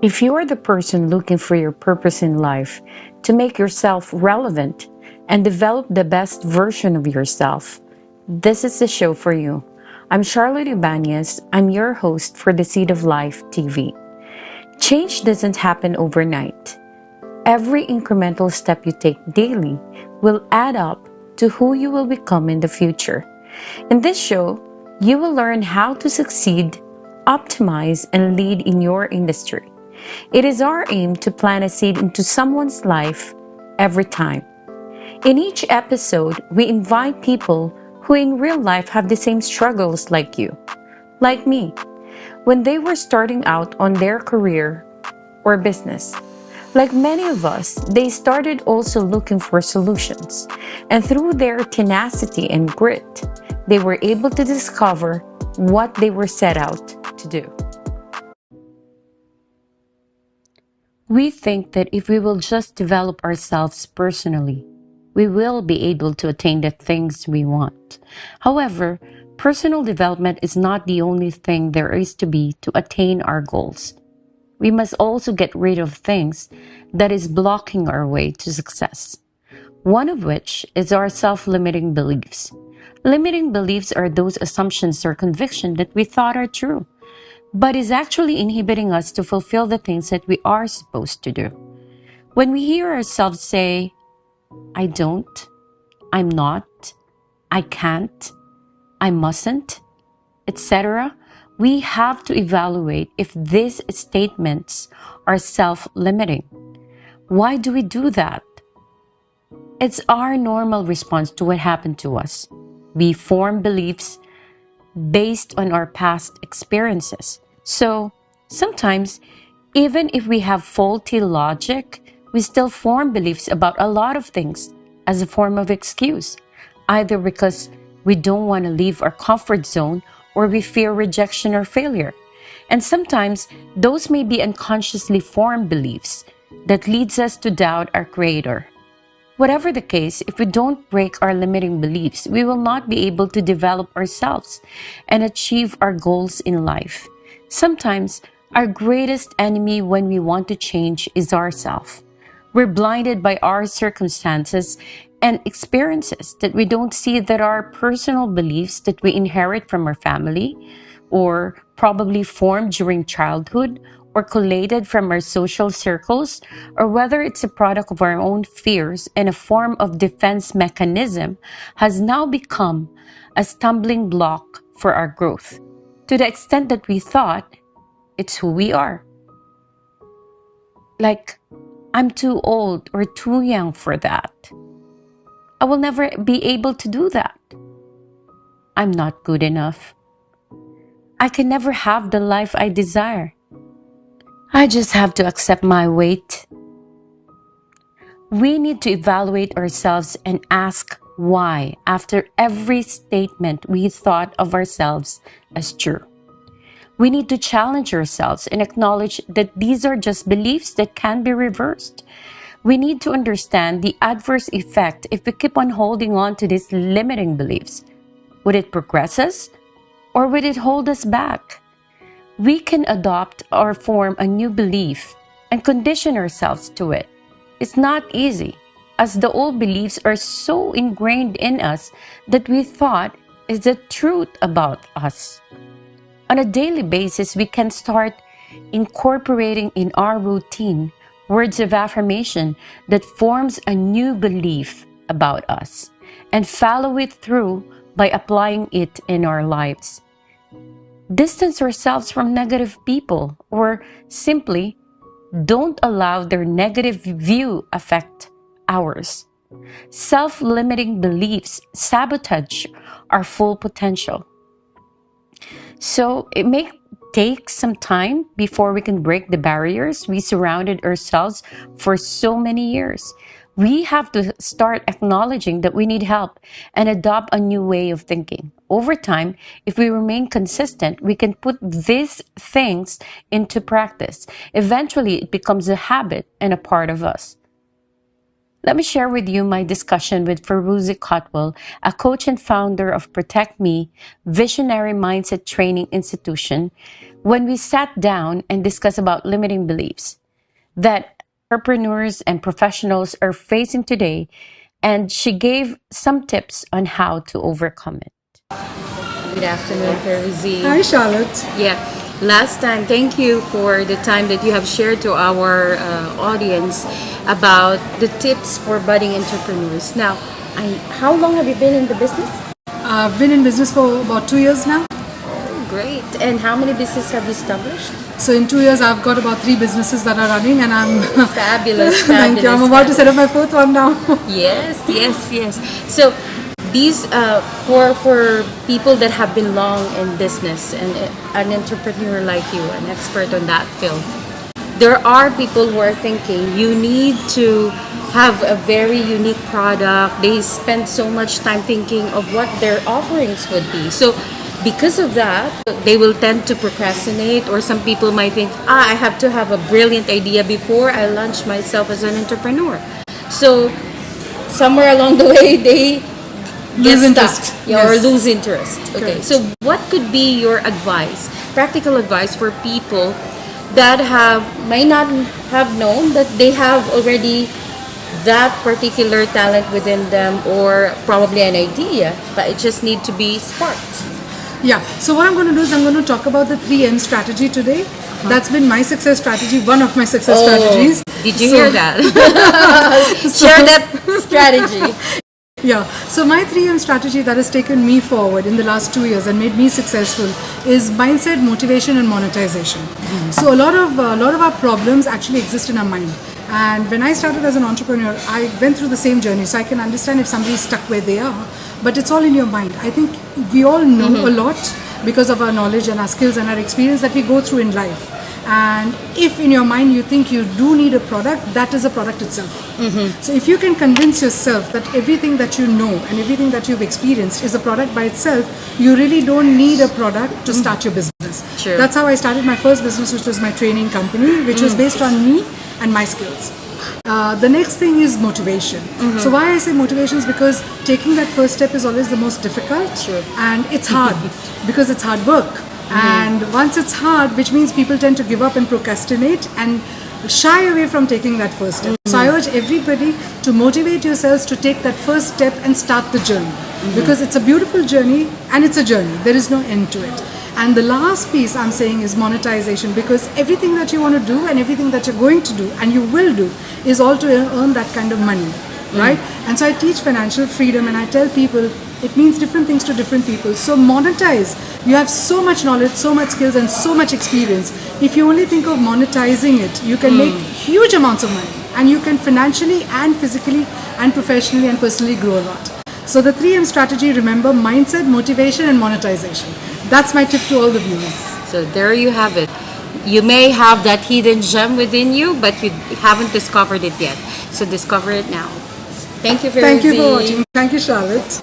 If you are the person looking for your purpose in life, to make yourself relevant and develop the best version of yourself, this is the show for you. I'm Charlotte Ibanez. I'm your host for the Seed of Life TV. Change doesn't happen overnight. Every incremental step you take daily will add up to who you will become in the future. In this show, you will learn how to succeed, optimize, and lead in your industry. It is our aim to plant a seed into someone's life every time. In each episode, we invite people who in real life have the same struggles like you, like me, when they were starting out on their career or business. Like many of us, they started also looking for solutions, and through their tenacity and grit, they were able to discover what they were set out to do. We think that if we will just develop ourselves personally, we will be able to attain the things we want. However, personal development is not the only thing there is to be to attain our goals. We must also get rid of things that is blocking our way to success. One of which is our self-limiting beliefs. Limiting beliefs are those assumptions or convictions that we thought are true, but is actually inhibiting us to fulfill the things that we are supposed to do. When we hear ourselves say, I don't, I'm not, I can't, I mustn't, etc., we have to evaluate if these statements are self-limiting. Why do we do that? It's our normal response to what happened to us. We form beliefs based on our past experiences. So sometimes, even if we have faulty logic, we still form beliefs about a lot of things as a form of excuse, either because we don't want to leave our comfort zone or we fear rejection or failure. And sometimes those may be unconsciously formed beliefs that leads us to doubt our creator. Whatever the case, if we don't break our limiting beliefs, we will not be able to develop ourselves and achieve our goals in life. Sometimes, our greatest enemy when we want to change is ourselves. We're blinded by our circumstances and experiences that we don't see that our personal beliefs that we inherit from our family or probably formed during childhood or collated from our social circles, or whether it's a product of our own fears and a form of defense mechanism, has now become a stumbling block for our growth, to the extent that we thought it's who we are. Like, I'm too old or too young for that. I will never be able to do that. I'm not good enough. I can never have the life I desire. I just have to accept my weight. We need to evaluate ourselves and ask why after every statement we thought of ourselves as true. We need to challenge ourselves and acknowledge that these are just beliefs that can be reversed. We need to understand the adverse effect if we keep on holding on to these limiting beliefs. Would it progress us or would it hold us back? We can adopt or form a new belief and condition ourselves to it. It's not easy, as the old beliefs are so ingrained in us that we thought is the truth about us. On a daily basis, we can start incorporating in our routine words of affirmation that forms a new belief about us and follow it through by applying it in our lives. Distance ourselves from negative people, or simply don't allow their negative view affect ours. Self-limiting beliefs sabotage our full potential. So it may take some time before we can break the barriers we surrounded ourselves for so many years. We have to start acknowledging that we need help and adopt a new way of thinking. Over time, if we remain consistent, we can put these things into practice. Eventually, it becomes a habit and a part of us. Let me share with you my discussion with Firuzi Kotwal, a coach and founder of Protect Me, Visionary Mindset Training Institution, when we sat down and discussed about limiting beliefs that entrepreneurs and professionals are facing today, and she gave some tips on how to overcome it. Good afternoon, Firuzi. Hi, Charlotte. Yeah. Last time, thank you for the time that you have shared to our audience about the tips for budding entrepreneurs. Now, how long have you been in the business? I've been in business for about 2 years now. Oh, great. And how many businesses have you established? So in 2 years, I've got about 3 businesses that are running, and I'm Fabulous, thank you. I'm about to set up my fourth one now. Yes, yes, yes. So these for people that have been long in business and an entrepreneur like you, an expert on that field, there are people who are thinking you need to have a very unique product. They spend so much time thinking of what their offerings would be. So because of that, they will tend to procrastinate, or some people might think, I have to have a brilliant idea before I launch myself as an entrepreneur. So somewhere along the way, they get stuck, yeah, or Yes. lose interest. Okay, Correct. so what could be your advice, practical advice for people that may not have known that they have already that particular talent within them, or probably an idea, but it just need to be sparked? Yeah. So what I'm going to do is I'm going to talk about the 3M strategy today. That's been my success strategy, one of my success strategies. Did you So- hear that? Share that strategy. Yeah. So my 3M strategy that has taken me forward in the last 2 years and made me successful is mindset, motivation, and monetization. So a lot of our problems actually exist in our mind. And when I started as an entrepreneur, I went through the same journey, so I can understand if somebody is stuck where they are. But it's all in your mind. I think we all know a lot because of our knowledge and our skills and our experience that we go through in life. And if in your mind you think you do need a product, that is a product itself. So if you can convince yourself that everything that you know and everything that you've experienced is a product by itself, you really don't need a product to start your business. Sure. That's how I started my first business, which was my training company, which was based on me and my skills. The next thing is motivation. So why I say motivation is because taking that first step is always the most difficult. Sure. And it's hard because it's hard work. And once it's hard, which means people tend to give up and procrastinate and shy away from taking that first step. So I urge everybody to motivate yourselves to take that first step and start the journey, because it's a beautiful journey and it's a journey. There is no end to it. And the last piece I'm saying is monetization, because everything that you want to do and everything that you're going to do and you will do is all to earn that kind of money, right? And so I teach financial freedom, and I tell people it means different things to different people. So monetize. You have so much knowledge, so much skills, and so much experience. If you only think of monetizing it, you can make huge amounts of money, and you can financially and physically and professionally and personally grow a lot. So the 3M strategy, remember, mindset, motivation, and monetization. That's my tip to all the viewers. So there you have it. You may have that hidden gem within you, but you haven't discovered it yet. So discover it now. Thank you, Firuzi. Thank you for watching. Thank you, Charlotte.